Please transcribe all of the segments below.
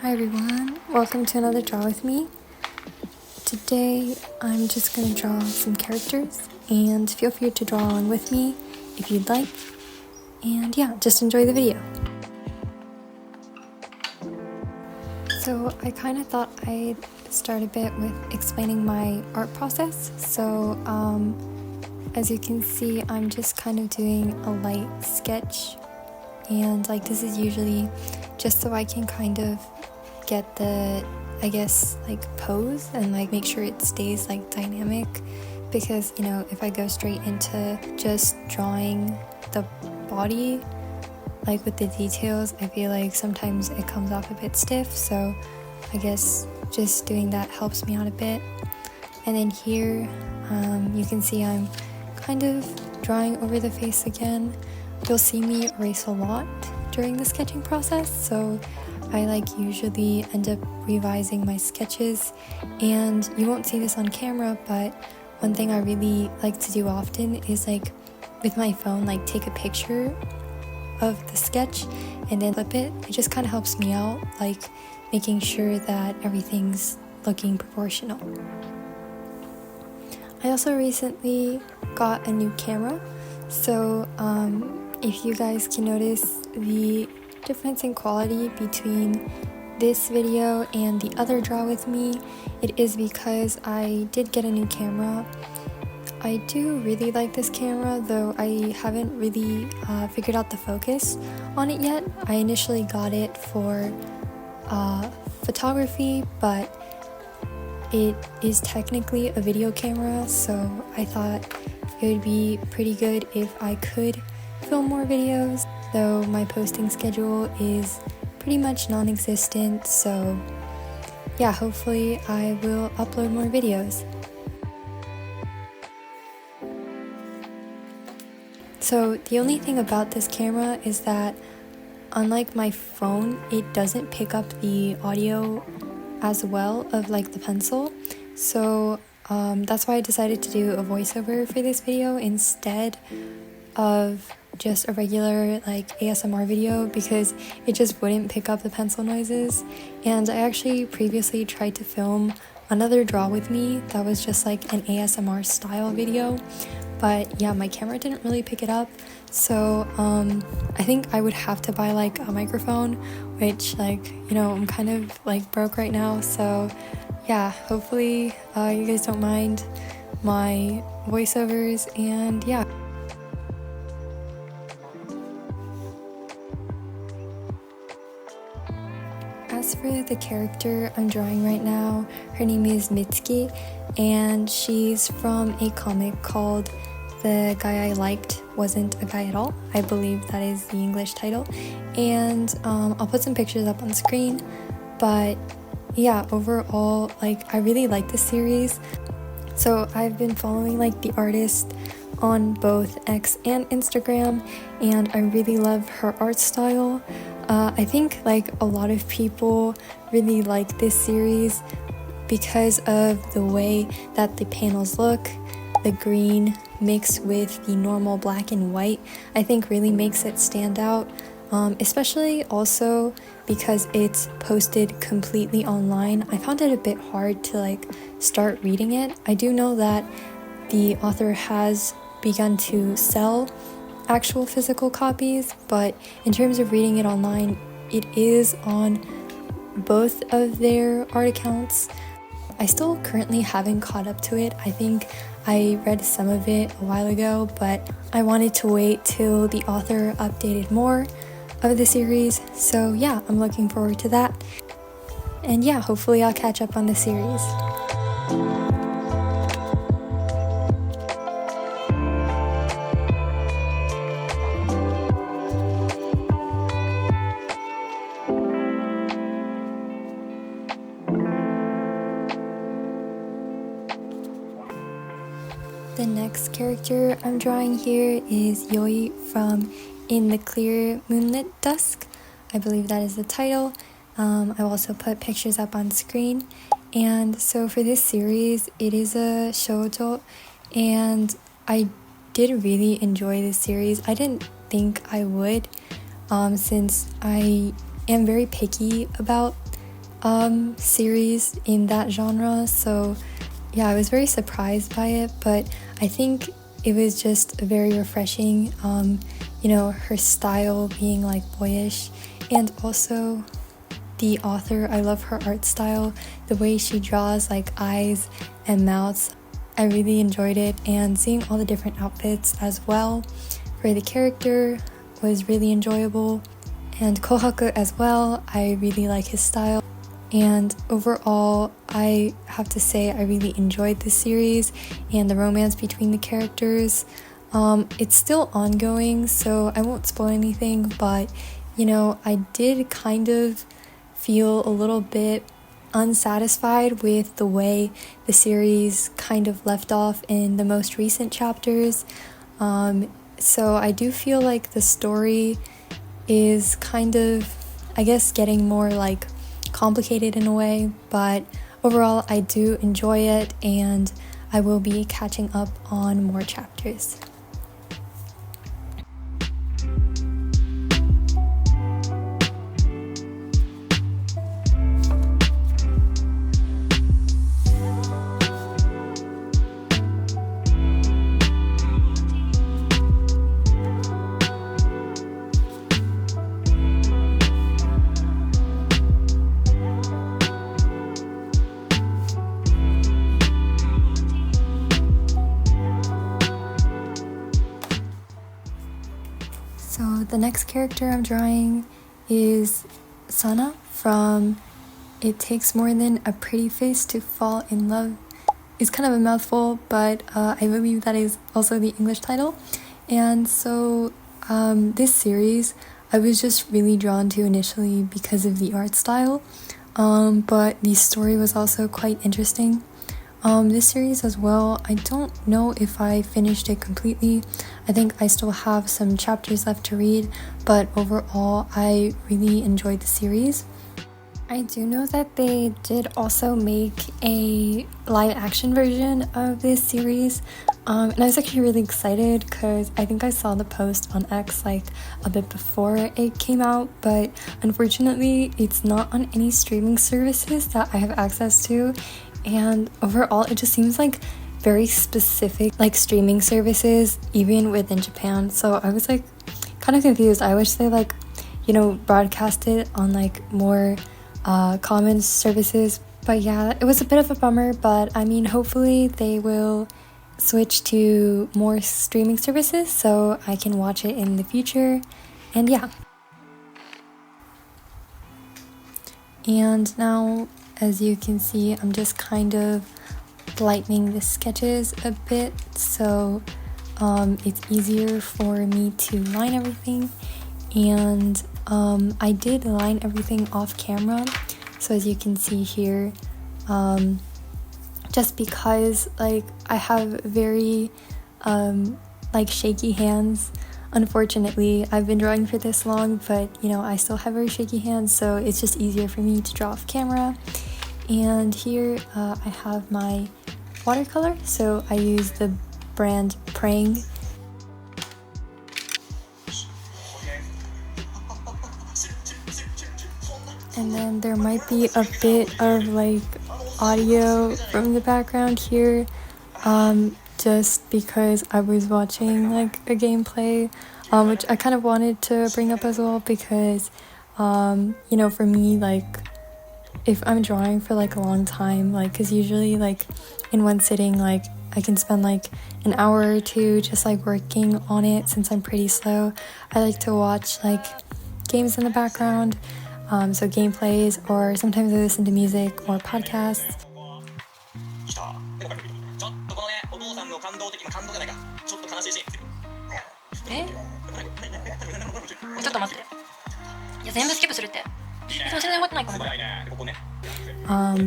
Hi everyone, welcome to another draw with me. Today I'm just going to draw some characters and feel free to draw along with me if you'd like. And yeah, just enjoy the video. So I kind of thought I'd start a bit with explaining my art process. So as you can see, I'm just kind of doing a light sketch, and like this is usually just so I can kind of get the, I guess, like pose and like make sure it stays like dynamic, because you know, if I go straight into just drawing the body like with the details, I feel like sometimes it comes off a bit stiff, so I guess just doing that helps me out a bit. And then here you can see I'm kind of drawing over the face again. You'll see me erase a lot during the sketching process, so I like usually end up revising my sketches, and you won't see this on camera, but one thing I really like to do often is like with my phone, like take a picture of the sketch and then flip it. It just kind of helps me out, like making sure that everything's looking proportional. I also recently got a new camera, so if you guys can notice the difference in quality between this video and the other draw with me, it is because I did get a new camera. I do really like this camera, though I haven't really figured out the focus on it yet. I initially got it for photography, but it is technically a video camera, so I thought it would be pretty good if I could film more videos, though my posting schedule is pretty much non-existent, so yeah, hopefully I will upload more videos. So the only thing about this camera is that unlike my phone, it doesn't pick up the audio as well of like the pencil, so that's why I decided to do a voiceover for this video instead of just a regular like ASMR video, because it just wouldn't pick up the pencil noises. And I actually previously tried to film another draw with me that was just like an ASMR style video, but yeah, my camera didn't really pick it up, so I think I would have to buy like a microphone, which, like, you know, I'm kind of like broke right now, so yeah, hopefully you guys don't mind my voiceovers. And yeah, as for the character I'm drawing right now, her name is Mitsuki, and she's from a comic called The Guy I Liked Wasn't a Guy at All. I believe that is the English title, and I'll put some pictures up on screen. But yeah, overall, like, I really like this series. So I've been following like the artist on both X and Instagram, and I really love her art style. I think like a lot of people really like this series because of the way that the panels look. The green mixed with the normal black and white, I think really makes it stand out, especially also because it's posted completely online. I found it a bit hard to like start reading it. I do know that the author has begun to sell actual physical copies, but in terms of reading it online, it is on both of their art accounts. I still currently haven't caught up to it. I think I read some of it a while ago, but I wanted to wait till the author updated more of the series, so yeah, I'm looking forward to that. And yeah, hopefully I'll catch up on the series. The next character I'm drawing here is Yoi from In the Clear Moonlit Dusk. I believe that is the title. I've also put pictures up on screen. And so for this series, it is a shoujo, and I did really enjoy this series. I didn't think I would, since I am very picky about series in that genre, so yeah, I was very surprised by it, but I think it was just very refreshing, her style being like boyish, and also the author, I love her art style, the way she draws like eyes and mouths. I really enjoyed it, and seeing all the different outfits as well for the character was really enjoyable. And Kohaku as well, I really like his style. And overall, I have to say I really enjoyed this series and the romance between the characters. It's still ongoing, so I won't spoil anything, but I did kind of feel a little bit unsatisfied with the way the series kind of left off in the most recent chapters. So I do feel like the story is kind of, I guess, getting more like complicated in a way, but overall I do enjoy it, and I will be catching up on more chapters. So the next character I'm drawing is Sana from It Takes More Than a Pretty Face to Fall in Love. It's kind of a mouthful, but I believe that is also the English title. And so this series I was just really drawn to initially because of the art style, but the story was also quite interesting. This series as well, I don't know if I finished it completely. I think I still have some chapters left to read, but overall I really enjoyed the series. I do know that they did also make a live action version of this series, and I was actually really excited because I think I saw the post on X like a bit before it came out, but unfortunately it's not on any streaming services that I have access to. And overall it just seems like very specific like streaming services even within Japan, so I was like kind of confused. I wish they like broadcast it on like more common services, but yeah, it was a bit of a bummer, but I mean hopefully they will switch to more streaming services so I can watch it in the future. And yeah, and now as you can see, I'm just kind of lightening the sketches a bit, so it's easier for me to line everything. And I did line everything off camera, so as you can see here, just because like I have very shaky hands. Unfortunately, I've been drawing for this long, but I still have very shaky hands, so it's just easier for me to draw off camera. And here I have my watercolor, so I use the brand Prang. And then there might be a bit of like audio from the background here, just because I was watching like a gameplay, which I kind of wanted to bring up as well, because for me, like if I'm drawing for like a long time, like because usually like in one sitting like I can spend like an hour or two just like working on it. Since I'm pretty slow, I like to watch like games in the background, so gameplays, or sometimes I listen to music or podcasts. ちょっと待って。いや全部スキップするって。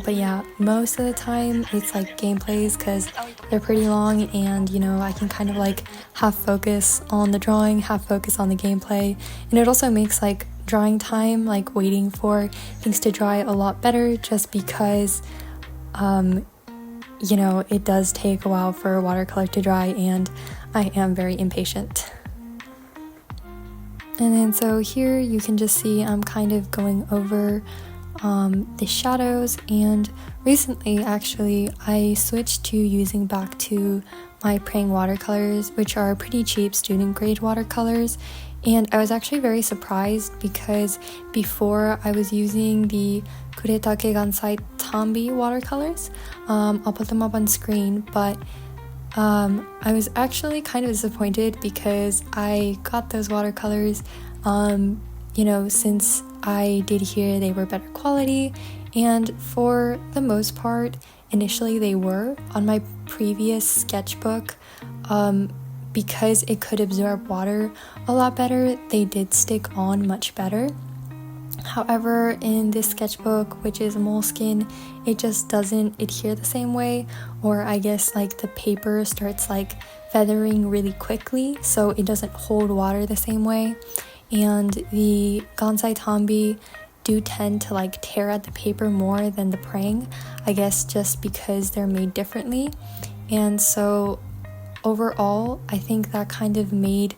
But yeah, most of the time it's like gameplays because they're pretty long, and I can kind of like half focus on the drawing, half focus on the gameplay, and it also makes like drawing time, like waiting for things to dry, a lot better, just because it does take a while for watercolor to dry, and I am very impatient. And then so here you can just see I'm kind of going over the shadows. And recently, actually, I switched to using back to my Prang Watercolours, which are pretty cheap student grade watercolors. And I was actually very surprised because before I was using the Kuretake Gansai Tambi watercolors. I'll put them up on screen, but I was actually kind of disappointed because I got those watercolors, since I did hear they were better quality, and for the most part, initially they were. On my previous sketchbook, because it could absorb water a lot better, they did stick on much better. However, in this sketchbook, which is Moleskin, it just doesn't adhere the same way, or I guess like the paper starts like feathering really quickly, so it doesn't hold water the same way. And the Gansai Tambi do tend to like tear at the paper more than the Prang, I guess just because they're made differently. And so overall, I think that kind of made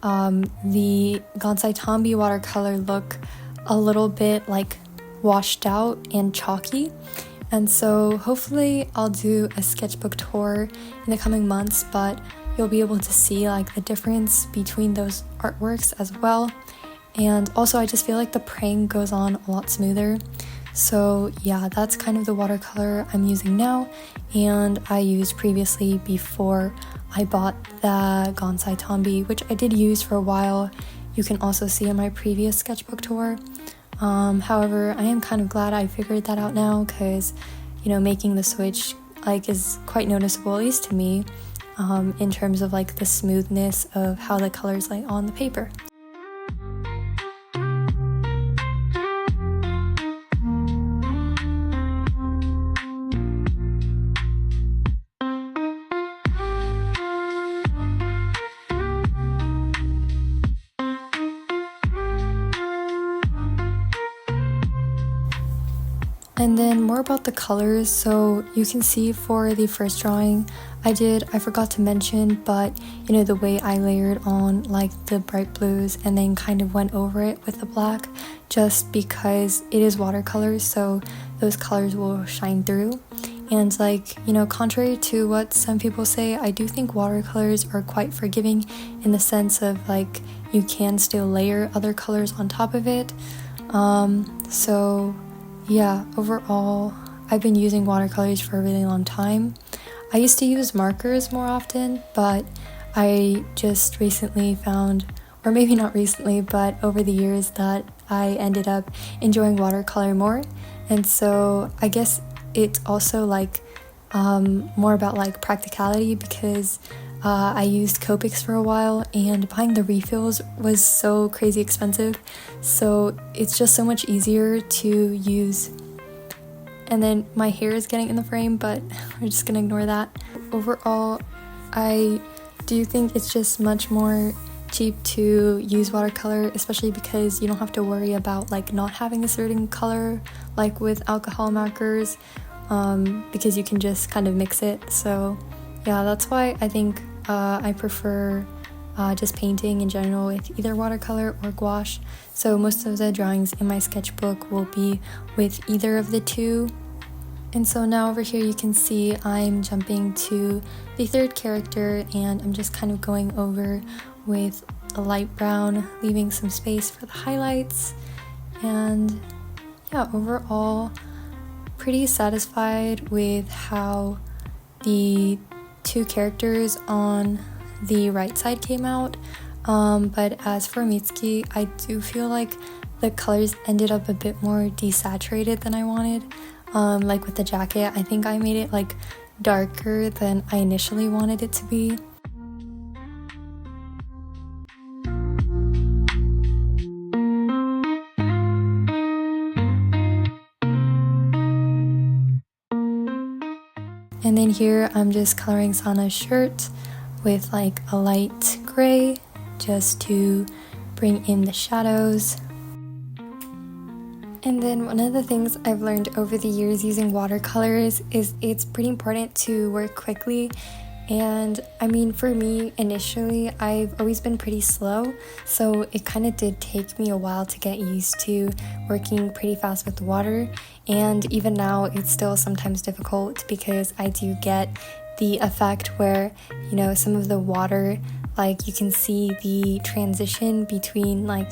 the Gansai Tambi watercolor look a little bit like washed out and chalky. And so hopefully I'll do a sketchbook tour in the coming months, but you'll be able to see like the difference between those artworks as well. And also I just feel like the Prang goes on a lot smoother. So yeah, that's kind of the watercolor I'm using now, and I used previously before I bought the Gansai Tambi, which I did use for a while. You can also see in my previous sketchbook tour. However, I am kind of glad I figured that out now, because making the switch like is quite noticeable, at least to me, in terms of like the smoothness of how the colors lay on the paper. And then more about the colors, so you can see for the first drawing I forgot to mention, but the way I layered on like the bright blues and then kind of went over it with the black, just because it is watercolors, so those colors will shine through. And contrary to what some people say, I do think watercolors are quite forgiving in the sense of like you can still layer other colors on top of it. So yeah, overall, I've been using watercolors for a really long time. I used to use markers more often, but I just recently found, or maybe not recently, but over the years, that I ended up enjoying watercolor more. And so I guess it's also like more about like practicality, because I used Copics for a while, and buying the refills was so crazy expensive, so it's just so much easier to use. And then my hair is getting in the frame, but we're just gonna ignore that. Overall, I do think it's just much more cheap to use watercolor, especially because you don't have to worry about like not having a certain color like with alcohol markers, because you can just kind of mix it. So yeah, that's why I think I prefer just painting in general with either watercolor or gouache. So most of the drawings in my sketchbook will be with either of the two. And so now over here you can see I'm jumping to the third character, and I'm just kind of going over with a light brown, leaving some space for the highlights. And yeah, overall pretty satisfied with how the two characters on the right side came out, but as for Mitsuki, I do feel like the colors ended up a bit more desaturated than I wanted. Like with the jacket, I think I made it like darker than I initially wanted it to be. And then here I'm just coloring Sana's shirt with like a light gray just to bring in the shadows. And then one of the things I've learned over the years using watercolors is it's pretty important to work quickly, And I mean, for me, initially, I've always been pretty slow, so it kind of did take me a while to get used to working pretty fast with water. And even now, it's still sometimes difficult because I do get the effect where, you know, some of the water, like you can see the transition between like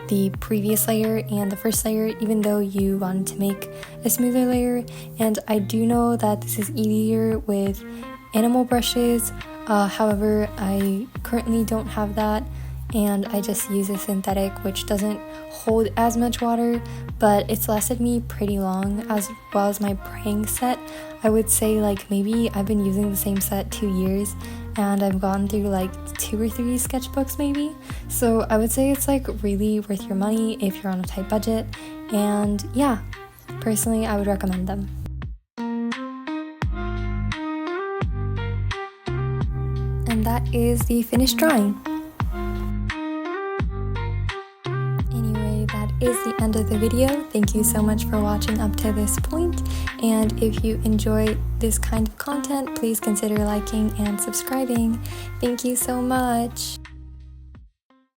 the previous layer and the first layer, even though you want to make a smoother layer. And I do know that this is easier with animal brushes, however, I currently don't have that, and I just use a synthetic which doesn't hold as much water, but it's lasted me pretty long, as well as my Prang set. I would say like maybe I've been using the same set 2 years, and I've gone through like 2 or 3 sketchbooks maybe. So I would say it's like really worth your money if you're on a tight budget, and yeah, personally I would recommend them. And that is the finished drawing. Anyway, that is the end of the video. Thank you so much for watching up to this point, and if you enjoy this kind of content, please consider liking and subscribing. Thank you so much.